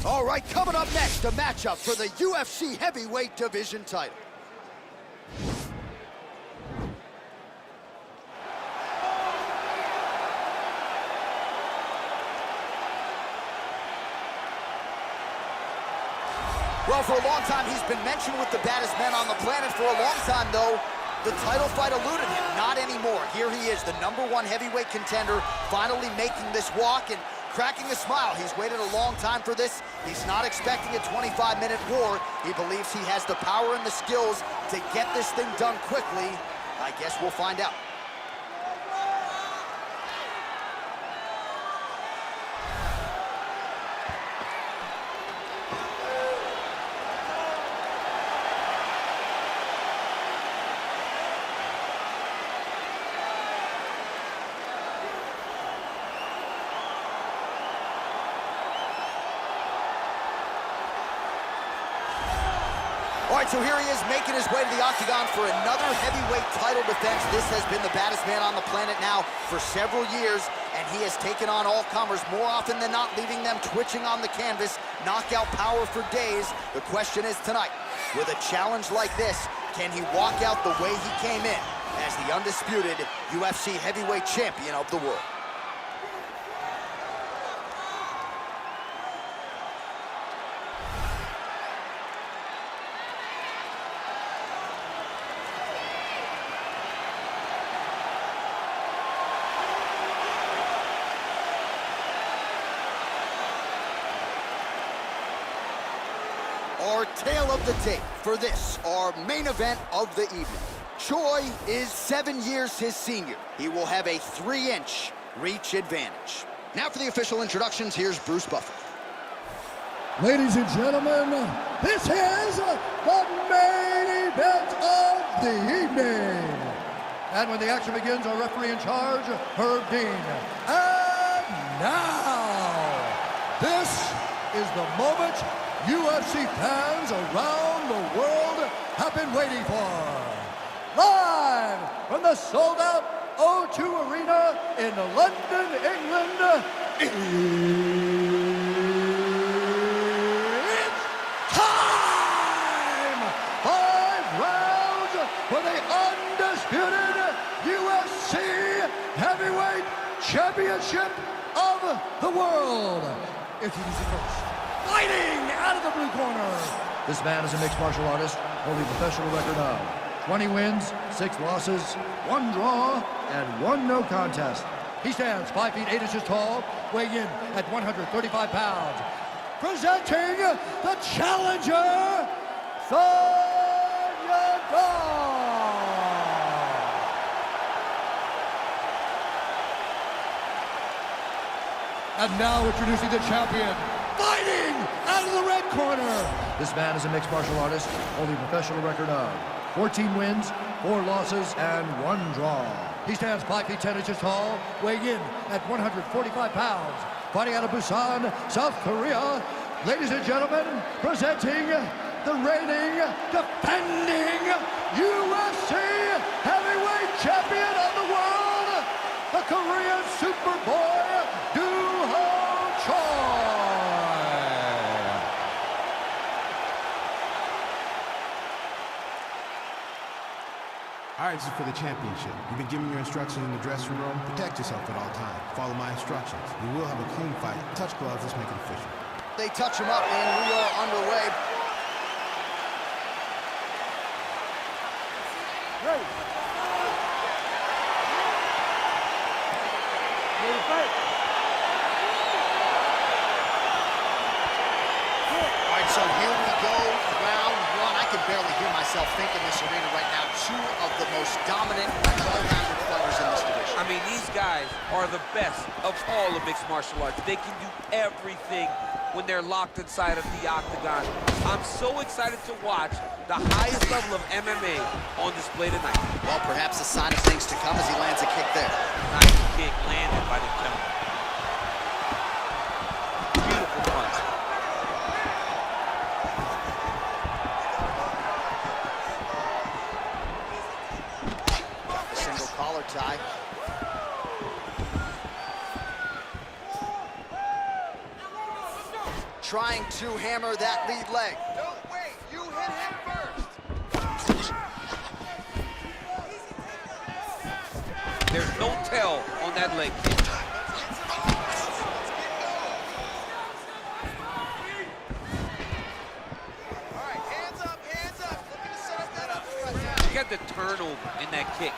All right, coming up next, a matchup for the UFC heavyweight division title. Well, for a long time, he's been mentioned with the baddest men on the planet. For a long time, though, the title fight eluded him. Not anymore. Here he is, the #1 heavyweight contender, finally making this walk and cracking a smile. He's waited a long time for this. He's not expecting a 25-minute war. He believes he has the power and the skills to get this thing done quickly. I guess we'll find out. All right, so here he is making his way to the octagon for another heavyweight title defense. This has been the baddest man on the planet now for several years, and he has taken on all comers more often than not, leaving them twitching on the canvas. Knockout power for days. The question is tonight, with a challenge like this, can he walk out the way he came in as the undisputed UFC heavyweight champion of the world? Our tale of the tape for this, our main event of the evening. Choi is 7 years his senior. He will have a 3-inch reach advantage. Now for the official introductions, here's Bruce Buffer. Ladies and gentlemen, this is the main event of the evening. And when the action begins, our referee in charge, Herb Dean. And now, this is the moment UFC fans around the world have been waiting for. Live from the sold-out O2 Arena in London, England, it's time! 5 rounds for the undisputed UFC Heavyweight Championship of the world. Introducing first, fighting out of the blue corner. This man is a mixed martial artist, holding a professional record of 20 wins, 6 losses, 1 draw, and 1 no contest. He stands 5 feet 8 inches tall, weighing in at 135 pounds. Presenting the challenger, Sonya Dawn. And now introducing the champion, fighting out of the red corner. This man is a mixed martial artist, holding a professional record of 14 wins, 4 losses, and 1 draw. He stands 5 feet 10 inches tall, weighing in at 145 pounds. Fighting out of Busan, South Korea. Ladies and gentlemen, presenting the reigning, defending UFC heavyweight champion of the world, the Korean Superboy, Choi. All right, this is for the championship. You've been giving your instructions in the dressing room. Protect yourself at all times. Follow my instructions. We will have a clean fight. Touch gloves. Let's make it official. They touch him up, and we are underway. Ready. Ready to fight. All right, so here we go, round 1. I can barely hear myself think in this arena right now. 2 of the most dominant, well-rounded fighters in this division. I mean, these guys are the best of all of mixed martial arts. They can do everything when they're locked inside of the octagon. I'm so excited to watch the highest level of MMA on display tonight. Well, perhaps a sign of things to come as he lands a kick there. Nice kick landed by the gentleman. Beautiful punch. A single collar tie. trying to hammer that lead leg. Don't wait, you hit him first. There's no tell on that leg kick. All right, hands up, looking to set up that uppercut now. Look at the turnover in that kick.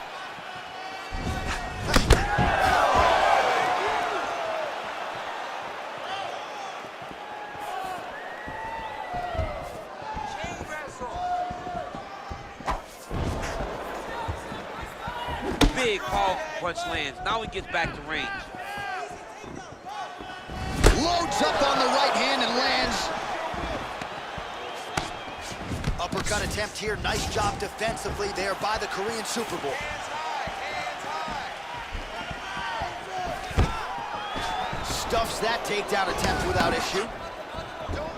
Big powerful punch lands. Now he gets back to range. Loads up on the right hand and lands. Uppercut attempt here. Nice job defensively there by the Korean Superboy. Stuffs that takedown attempt without issue. Don't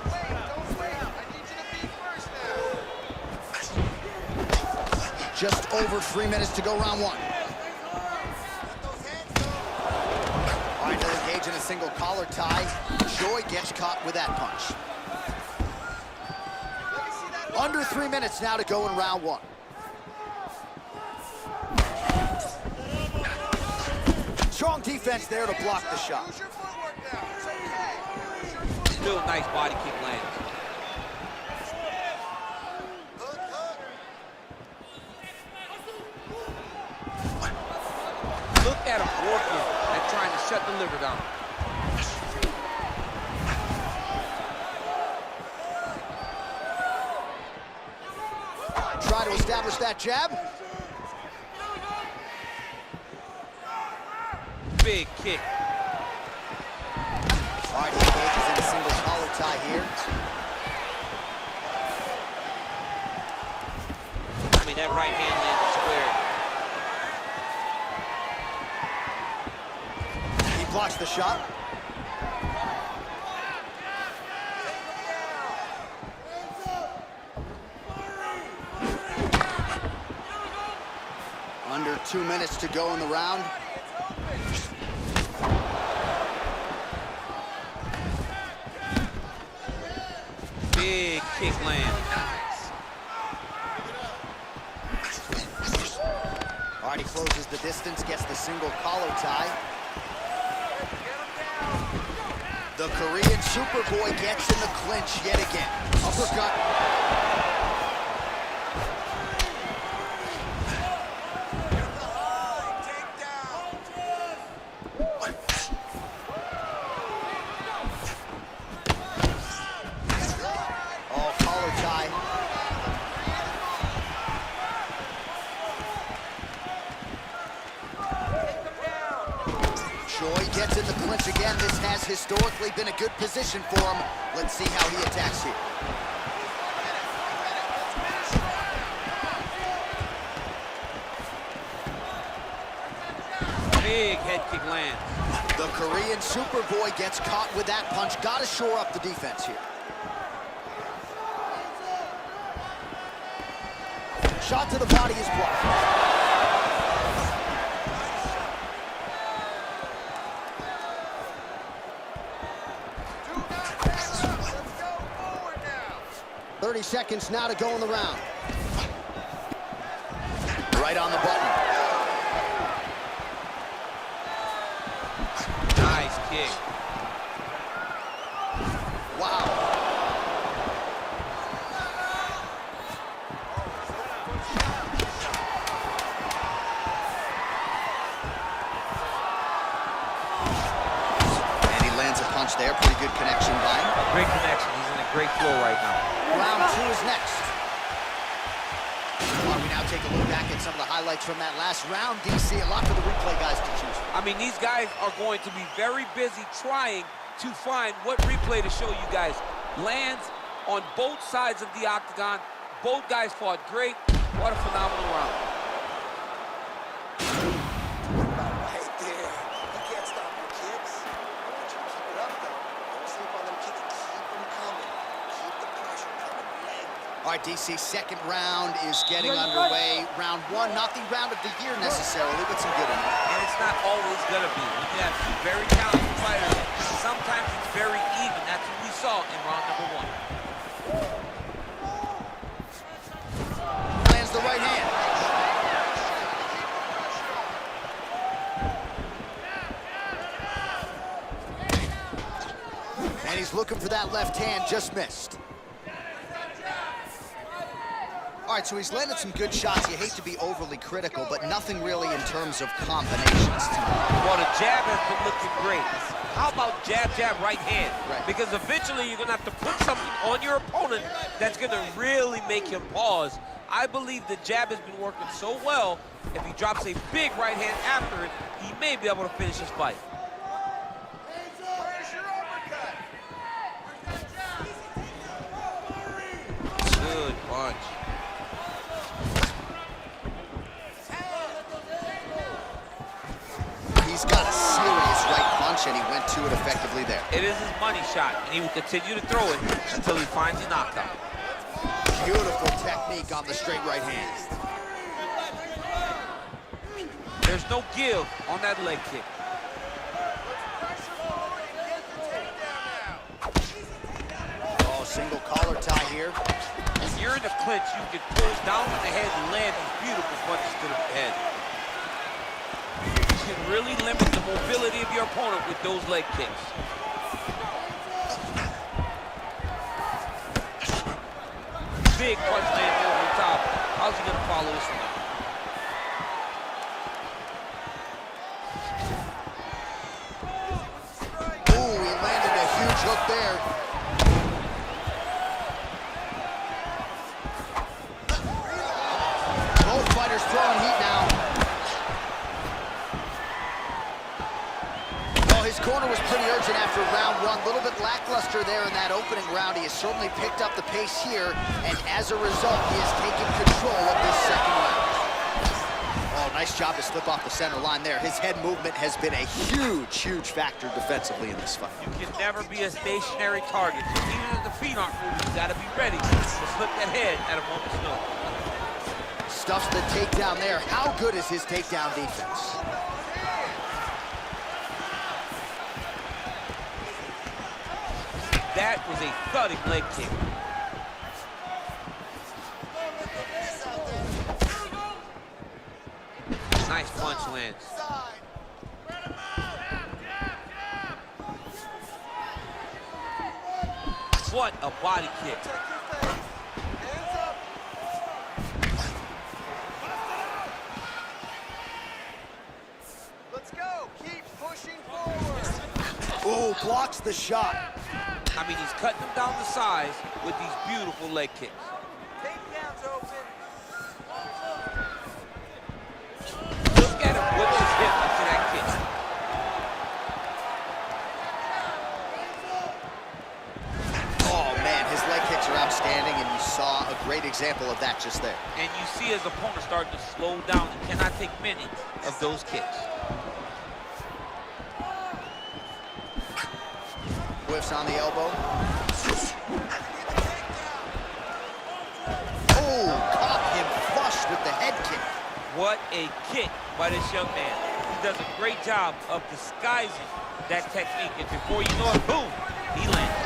wait, I need you to be first now. Just over 3 minutes to go round one. All right, he'll engage in a single collar tie. Joy gets caught with that punch. Under 3 minutes now to go in round one. Strong defense there to block the shot. Use your footwork now. It's okay. Use your footwork. Still nice body kick lands. Hook, hook. Look at him working and trying to shut the liver down. Try to establish that jab. Big kick. All right, he engages in a single collar tie here. I mean, that right hand landed square. He blocks the shot. Under 2 minutes to go in the round. Big kick land. All right, he closes the distance, gets the single collar tie. The Korean Superboy gets in the clinch yet again. Uppercut. Oh, collar tie. Joy gets in the clinch again. This has historically been a good position for him. Let's see how he attacks here. Big head kick lands. The Korean Superboy gets caught with that punch. Got to shore up the defense here. Shot to the body is blocked. Do not pass up. Let's go forward now. 30 seconds now to go in the round. Right on the button. Nice kick. Wow. And he lands a punch there. Pretty good connection by him. Great connection. He's in a great flow right now. Round two is next. While we now take a look back at some of the highlights from that last round, DC, a lot for the replay guys to choose from. I mean, these guys are going to be very busy trying to find what replay to show you guys. Lands on both sides of the octagon. Both guys fought great. What a phenomenal round. Right there. You can't stop your kicks. I want you to keep it up, though. Don't sleep on them kicks. Keep them coming. Keep the pressure coming. All right, DC, second round is getting underway. Round one, not the round of the year necessarily, but some good in there. And it's not always going to be. We have two very talented fighters. Sometimes it's very even. That's what we saw in round number 1. Lands the right hand. And he's looking for that left hand, just missed. All right, so he's landed some good shots. You hate to be overly critical, but nothing really in terms of combinations tonight. Well, the jab has been looking great. How about jab, jab, right hand? Right. Because eventually you're going to have to put something on your opponent that's going to really make him pause. I believe the jab has been working so well, if he drops a big right hand after it, he may be able to finish his fight. Good punch. He's got a serious right punch, and he went to it effectively there. It is his money shot, and he will continue to throw it until he finds a knockdown. Beautiful technique on the straight right hand. There's no give on that leg kick. Oh, single collar tie here. When you're in the clinch, you can pull down on the head and land these beautiful punches to the head. You can really limit the mobility of your opponent with those leg kicks. Big punch lands over the top. How's he gonna follow this one up? Ooh, he landed a huge hook there. Both fighters throwing heat now. Well, his corner was pretty urgent after round one. A little bit lackluster there in that opening round. He has certainly picked up the pace here, and as a result, he has taken control of this second round. Oh, nice job to slip off the center line there. His head movement has been a huge, huge factor defensively in this fight. You can never be a stationary target. So even if the feet aren't moving, you gotta be ready to slip that head at a moment's notice. Stuffs the takedown there. How good is his takedown defense? That was a thudding leg kick. Nice punch lands. What a body kick. Let's go. Keep pushing forward. Ooh, blocks the shot. I mean, he's cutting them down the sides with these beautiful leg kicks. Takedown's open. Look at him with his hip into that kick. Oh, man, his leg kicks are outstanding, and you saw a great example of that just there. And you see his opponent starting to slow down. He cannot take many of those kicks. Whiffs on the elbow. Oh, caught him flush with the head kick. What a kick by this young man. He does a great job of disguising that technique, and before you know it, boom, he lands.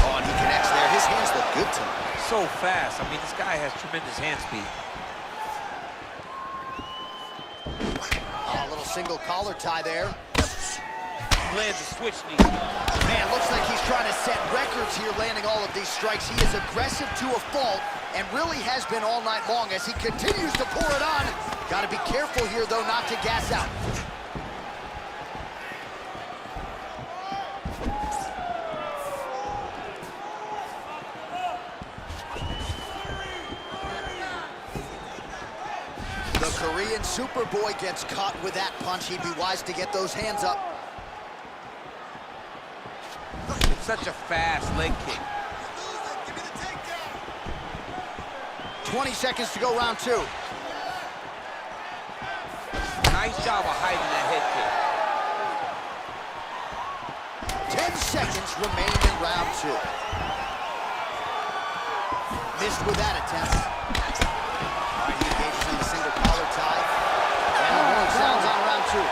Oh, and he connects there. His hands look good tonight. So fast. I mean, this guy has tremendous hand speed. Oh, a little single collar tie there. Lands a switch knee. Man, looks like he's trying to set records here, landing all of these strikes. He is aggressive to a fault, and really has been all night long as he continues to pour it on. Got to be careful here, though, not to gas out. The Korean Superboy gets caught with that punch. He'd be wise to get those hands up. Such a fast leg kick. 20 seconds to go, round two. Nice job of hiding that head kick. 10 seconds remaining in round two. Missed with that attempt. All right, he engages in the single collar tie. And the horn sounds on round two.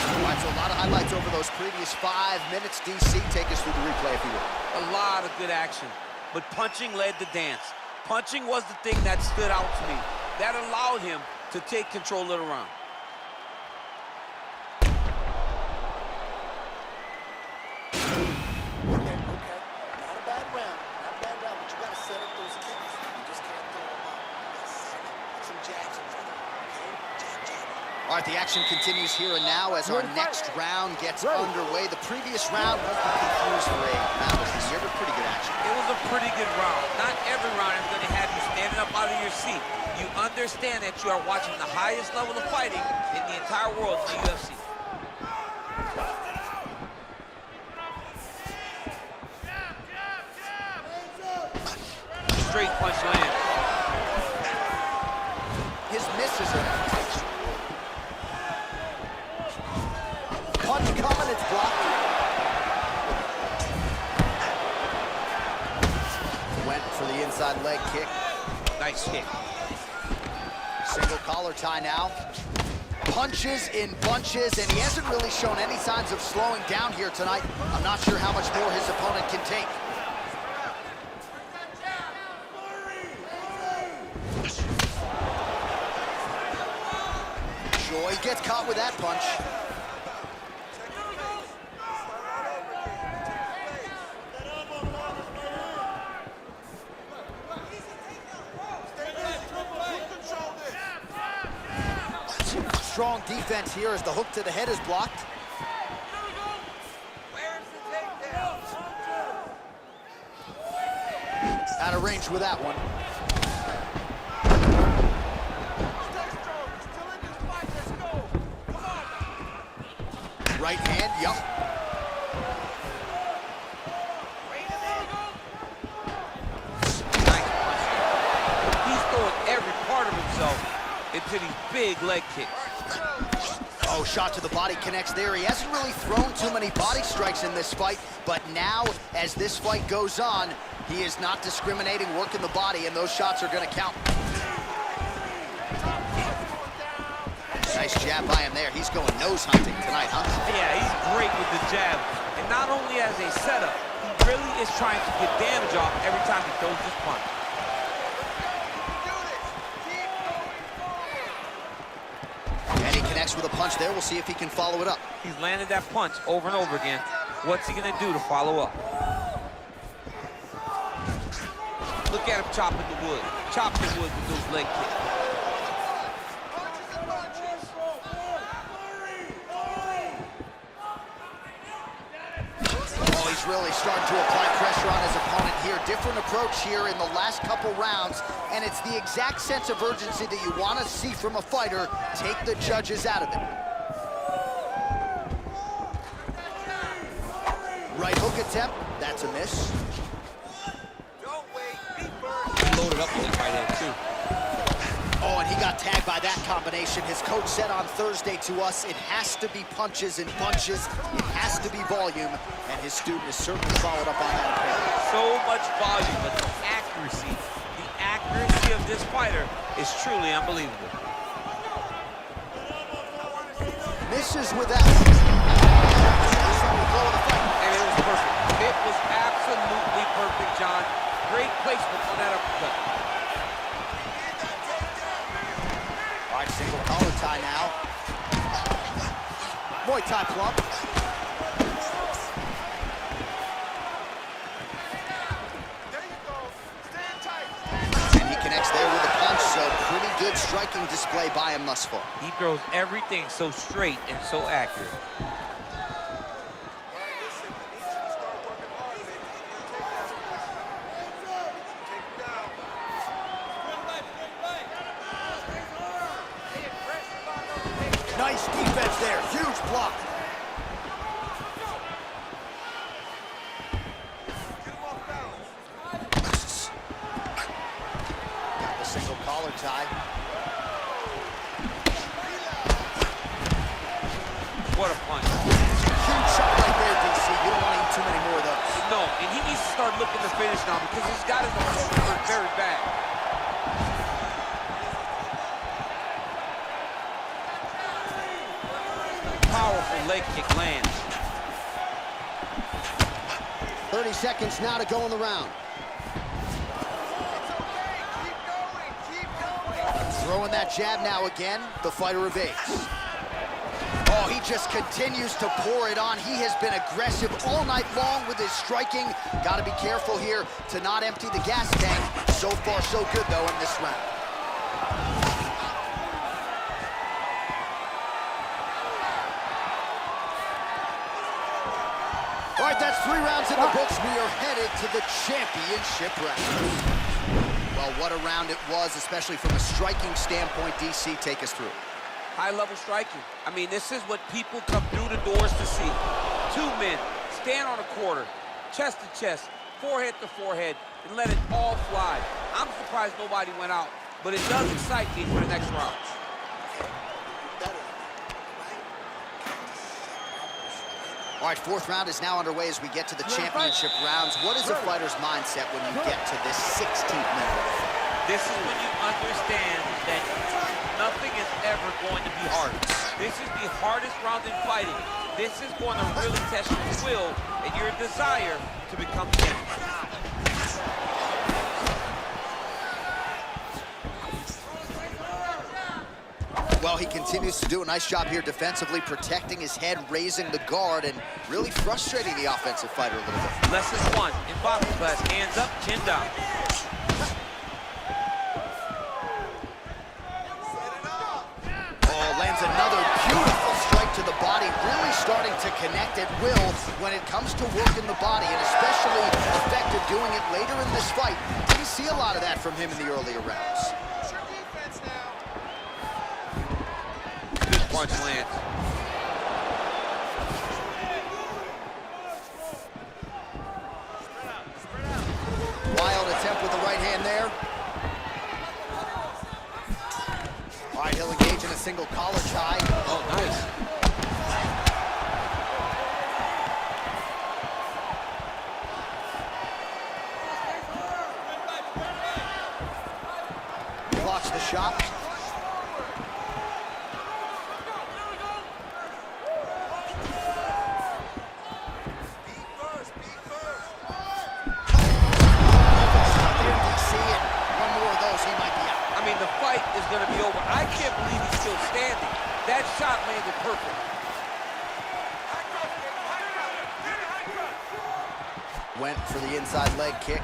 All right, so a lot of highlights over those previous 5 minutes. DC, take us through the replay if you will. A lot of good action, but punching led the dance. Punching was the thing that stood out to me. That allowed him to take control of the round. Okay. Not a bad round, but you gotta set up those kicks. You just can't throw them out. You gotta set up. Put some jabs in front of them, okay? Jab. All right, the action continues here and now as our next round gets underway. The previous round was confused for a round of the year, but pretty good action. It was a pretty good round. Not every round is going to have you standing up out of your seat. You understand that you are watching the highest level of fighting in the entire world in the UFC. Straight punch lands. His misses are punch coming, it's blocked. Went for the inside leg kick. Nice kick. Single collar tie now. Punches in bunches, and he hasn't really shown any signs of slowing down here tonight. I'm not sure how much more his opponent can take. Joy gets caught with that punch. Strong defense here as the hook to the head is blocked. Out of range with that one. Right hand, yup. Nice punch. He's throwing every part of himself into these big leg kicks. Oh, shot to the body connects there. He hasn't really thrown too many body strikes in this fight, but now, as this fight goes on, he is not discriminating, working the body, and those shots are going to count. Nice jab by him there. He's going nose hunting tonight, huh? Yeah, he's great with the jab. And not only as a setup, he really is trying to get damage off every time he throws this punch. And he connects with a punch there. We'll see if he can follow it up. He's landed that punch over and over again. What's he gonna do to follow up? Look at him chopping the wood. Chopping the wood with those leg kicks. He's really starting to apply pressure on his opponent here. Different approach here in the last couple rounds, and it's the exact sense of urgency that you want to see from a fighter. Take the judges out of it. Right hook attempt, that's a miss. He loaded up with his right hand, too. Oh, and he got tagged by that combination. His coach said on Thursday to us, it has to be punches and bunches. It has to be volume, and his student has certainly followed up on that apparently. So much volume, but the accuracy of this fighter is truly unbelievable. Misses with that. And it was perfect. It was absolutely perfect, John. Great placement on that uppercut. All right, single collar tie now. Muay Thai plump. And he connects there with a punch, so pretty good striking display by him thus far. He throws everything so straight and so accurate. Nice defense there, huge block. Got the single collar tie. What a punch. Huge shot right there, DC. You don't want to eat too many more of those. No, and he needs to start looking to finish now because he's got his opponent hurt very bad. Power powerful leg kick lands. 30 seconds now to go in the round. Throwing that jab now again, the fighter evades. Oh, he just continues to pour it on. He has been aggressive all night long with his striking. Got to be careful here to not empty the gas tank. So far, so good, though, in this round. All right, that's 3 rounds in the books. We are headed to the championship round. Well, what a round it was, especially from a striking standpoint. DC, take us through. High-level striking. I mean, this is what people come through the doors to see. 2 men stand on a quarter, chest to chest, forehead to forehead, and let it all fly. I'm surprised nobody went out, but it does excite me for the next round. All right, 4th round is now underway as we get to the championship rounds. What is a fighter's mindset when you get to this 16th minute? This is when you understand that nothing is ever going to be hard. This is the hardest round in fighting. This is going to really test your will and your desire to become champion. Well, he continues to do a nice job here defensively, protecting his head, raising the guard, and really frustrating the offensive fighter a little bit. Lesson 1 in boxing class, hands up, chin down. Oh, lands another beautiful strike to the body, really starting to connect at will when it comes to working the body, and especially effective doing it later in this fight. Didn't see a lot of that from him in the earlier rounds. Punch lands. Wild attempt with the right hand there. All right, he'll engage in a single collar tie. Oh, nice. Blocks the shot. Is going to be over. I can't believe he's still standing. That shot landed perfect. Went for the inside leg kick.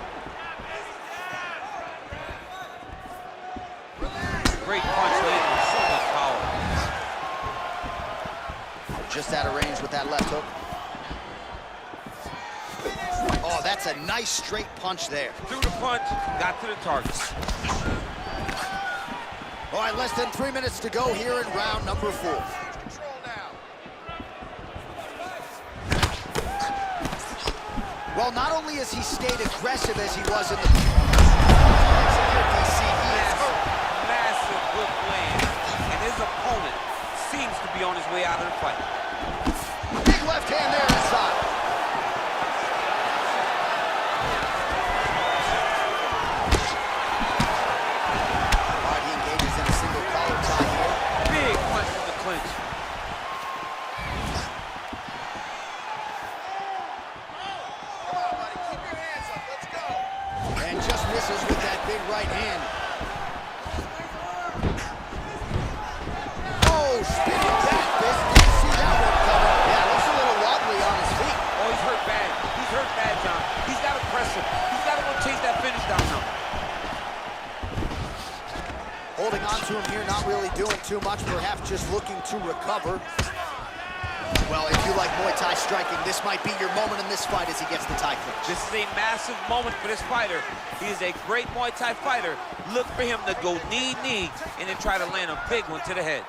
Great punch landed with so much power. Just out of range with that left hook. Oh, that's a nice straight punch there. Threw the punch, got to the target. All right, less than 3 minutes to go here in round number 4. Well, not only has he stayed aggressive as he was in the... Massive good land, and his opponent seems to be on his way out of the fight. Big left hand there inside. Right hand. Oh, spinning back fist. Didn't see that one coming. Yeah, looks a little wobbly on his feet. Oh, he's hurt bad. He's hurt bad, John. He's got to press him. He's got to go chase that finish down now. Holding on to him here, not really doing too much, perhaps just looking to recover. Well, if you like Muay Thai striking, this might be your moment in this fight as he gets the Thai clinch. This is a massive moment for this fighter. He is a great Muay Thai fighter. Look for him to go knee, and then try to land a big one to the head.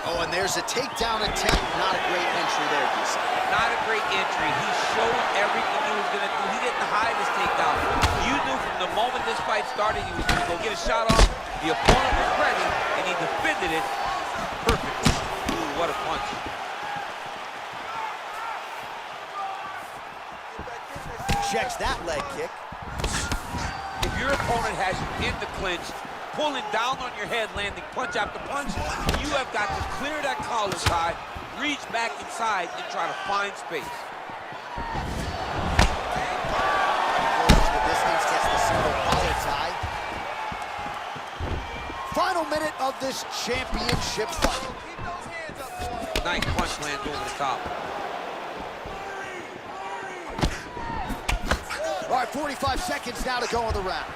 Oh, and there's a takedown attempt. Not a great entry there, DC. Not a great entry. He showed everything he was going to do. He didn't hide his takedown. You knew from the moment this fight started, he was going to go get a shot off. The opponent was ready, and he defended it perfectly. Ooh, what a punch. Checks that leg kick. If your opponent has you in the clinch, pulling down on your head, landing punch after punch. You have got to clear that collar tie, reach back inside, and try to find space. Goes the distance, gets the single collar tie. Final minute of this championship fight. Nice punch lands over the top. All right, 45 seconds now to go in the round.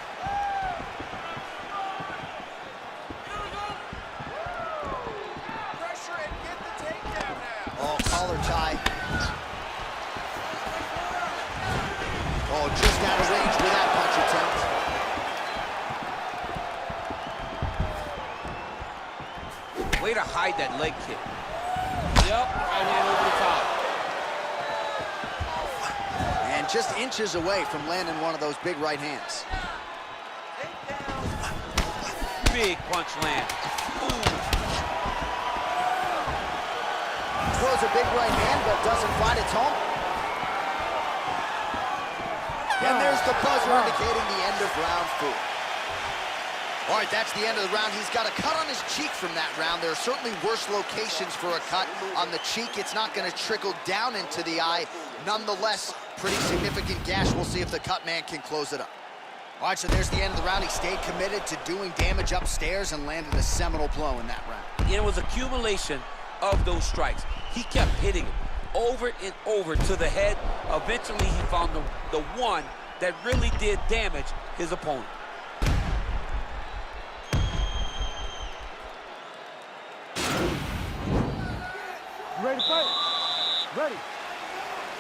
Oh, collar tie. Oh, just out of range with that punch attempt. Way to hide that leg kick. Yep, right hand over the top. And just inches away from landing one of those big right hands. Big punch land. Throws a big right hand, but doesn't find its home. And there's the buzzer indicating the end of round 4. All right, that's the end of the round. He's got a cut on his cheek from that round. There are certainly worse locations for a cut on the cheek. It's not going to trickle down into the eye. Nonetheless, pretty significant gash. We'll see if the cut man can close it up. All right, so there's the end of the round. He stayed committed to doing damage upstairs and landed a seminal blow in that round. It was accumulation of those strikes. He kept hitting him over and over to the head. Eventually, he found the one that really did damage his opponent. Ready to fight? Ready.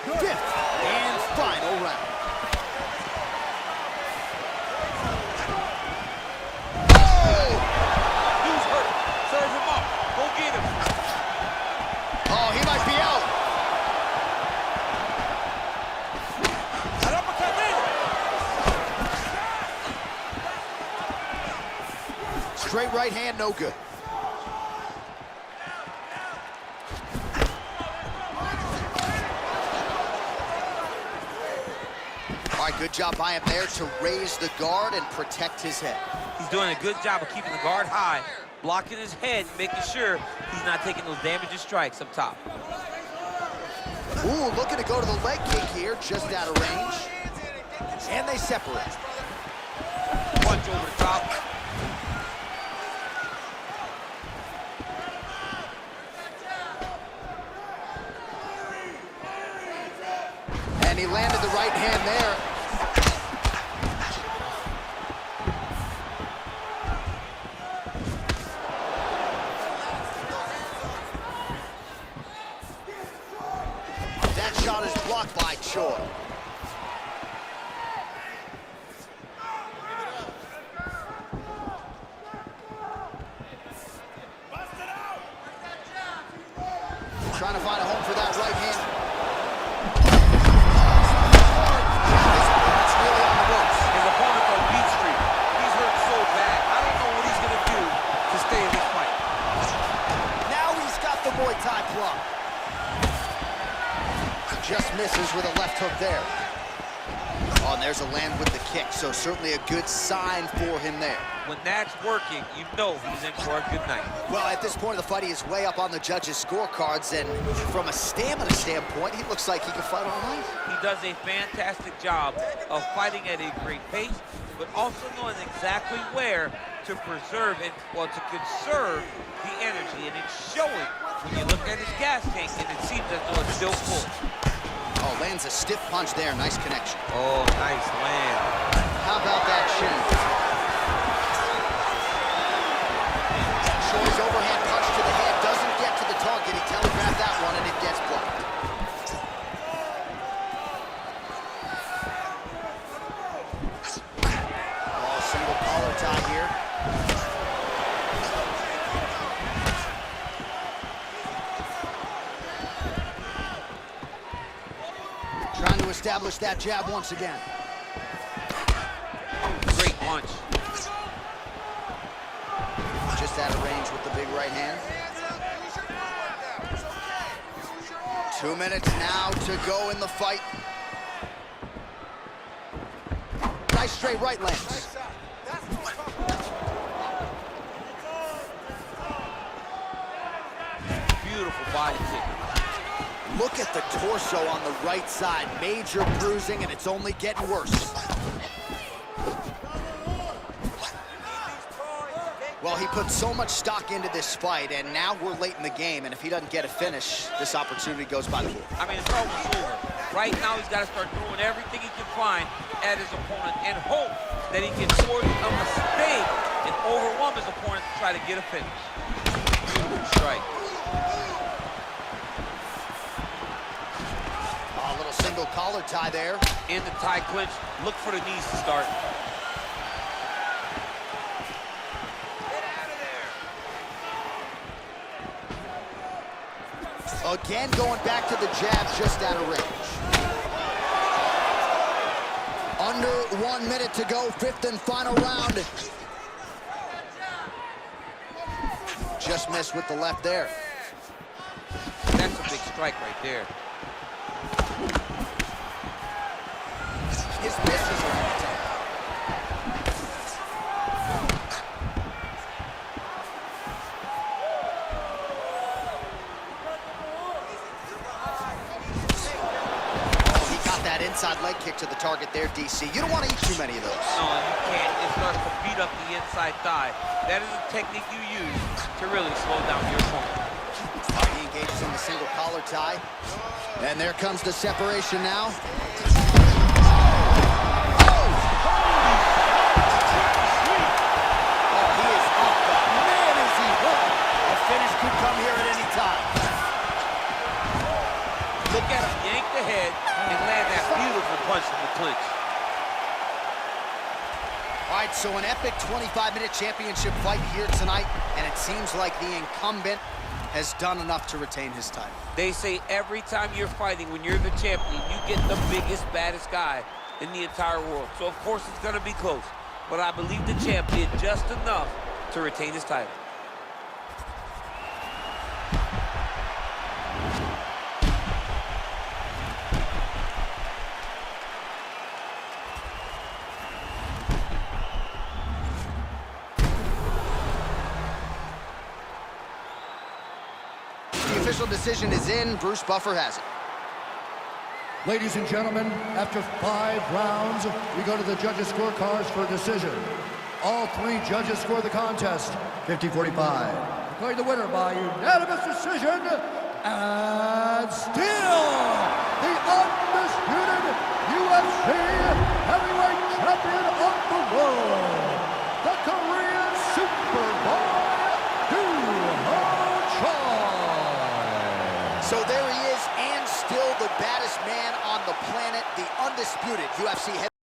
Good. Fifth and final round. Oh! Dude's hurt. Serve him up. Go get him. Oh, he might be out. An uppercut in. Straight right hand, no good. All right, good job by him there to raise the guard and protect his head. He's doing a good job of keeping the guard high, blocking his head, making sure he's not taking those damaging strikes up top. Ooh, looking to go to the leg kick here, just out of range. And they separate. Punch over the top. And he landed the right hand there. That shot is blocked by Choi. Trying to find a home for that right hand. It's really on the ropes. His opponent's on beat street. He's hurt so bad. I don't know what he's gonna do to stay in this fight. Now he's got the Muay Thai plum. Just misses with a left hook there. Oh, and there's a land with the kick, so certainly a good sign for him there. When that's working, you know he's in for a good night. Well, at this point of the fight, he is way up on the judges' scorecards, and from a stamina standpoint, he looks like he can fight all night. He does a fantastic job of fighting at a great pace, but also knowing exactly where to preserve and, well, to conserve the energy, and it's showing when you look at his gas tank, and it seems as though it's still full. Oh, lands a stiff punch there. Nice connection. Oh, nice land. How about that shin? Choi's overhand punch to the head doesn't get to the target. He telegraphed that one, and it gets blocked. Oh, single collar tie here. Trying to establish that jab once again. Great punch. Just out of range with the big right hand. 2 minutes now to go in the fight. Nice straight right lands. Beautiful body kick. Look at the torso on the right side. Major bruising, and it's only getting worse. Well, he put so much stock into this fight, and now we're late in the game, and if he doesn't get a finish, this opportunity goes by the board. I mean, it's almost over. Right now, he's got to start throwing everything he can find at his opponent and hope that he can force a mistake and overwhelm his opponent to try to get a finish. Beautiful strike. A little single collar tie there. In the tie clinch, look for the knees to start. Again, going back to the jab, just out of range. Under 1 minute to go, fifth and final round. Just missed with the left there. That's a big strike right there. His misses are on the top. That inside leg kick to the target there, DC. You don't want to eat too many of those. No, you can't. It starts to beat up the inside thigh. That is a technique you use to really slow down your opponent. He engages in the single collar tie. And there comes the separation now. Oh, he is up, but man, is he hurt. A finish could come here at any time. Look at him yank the head and land that beautiful punch in the clinch. All right, so an epic 25-minute championship fight here tonight, and it seems like the incumbent has done enough to retain his title. They say every time you're fighting, when you're the champion, you get the biggest, baddest guy in the entire world. So, of course, it's going to be close. But I believe the champ did just enough to retain his title. The official decision is in. Bruce Buffer has it. Ladies and gentlemen, after 5 rounds, we go to the judges' scorecards for a decision. All 3 judges score the contest 50-45. Declaring the winner by unanimous decision, and still the undisputed UFC heavyweight champion of the world, the Korean Superboy, So there he is, and still the baddest man on the planet, the undisputed UFC heavyweight.